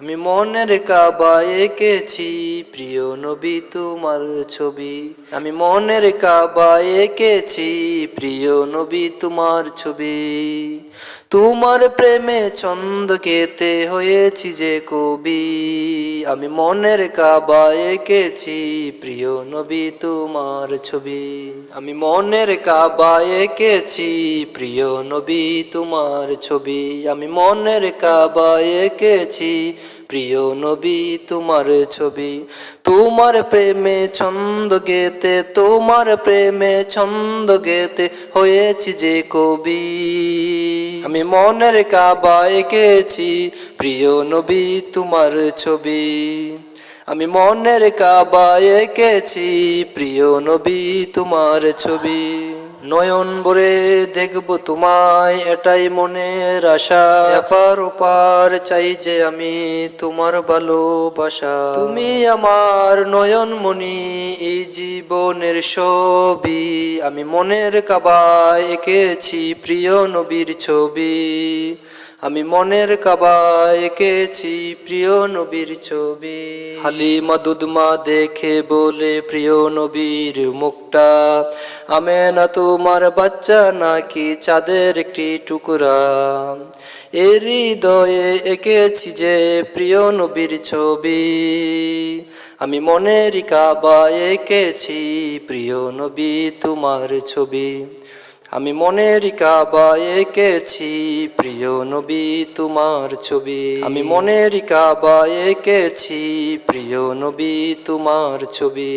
আমি মনের কাবা এঁকেছি প্রিয় নবী তোমার ছবি। আমি মনের কাবা এঁকেছি প্রিয় নবী তোমার ছবি। তোমার প্রেমে ছন্দ গেতে হয়েছি যে কবি। আমি মনের কাবা এঁকেছি প্রিয় নবী তোমার ছবি। আমি মনের কাবা এঁকেছি প্রিয় নবী তোমার ছবি। আমি মনের কাবা এঁকেছি প্রিয় নবী তোমার ছবি। তোমার প্রেমে ছন্দ গেতে, তোমার প্রেমে ছন্দ গেতে হয়েছি যে কবি। আমি মনের কাবা এঁকেছি প্রিয় নবী তোমার ছবি। আমি মনের কাবা এঁকেছি প্রিয় নবী তোমার ছবি। নয়ন ভরে দেখব তোমায়, এটাই মনের আশা। এপার ওপার চাই যে আমি তোমার ভালোবাসা। তুমি আমার নয়ন মনি, এই জীবনের ছবি। আমি মনের কাবা এঁকেছি প্রিয় নবীর ছবি। আমি মনের কাবা এঁকেছি প্রিয় নবীর ছবি। হালিমা দুধমা দেখে বলে প্রিয় নবীর মুখটা, আমেনা তোমার বাচ্চা নাকি চাঁদের একটি টুকরা। এর হৃদয়ে এঁকেছি যে প্রিয় নবীর ছবি। আমি মনের কাবা এঁকেছি প্রিয় নবী তোমার ছবি। আমি মনের কাবা এঁকেছি প্রিয় নবী তোমার ছবি। আমি মনের কাবা এঁকেছি প্রিয় নবী তোমার ছবি।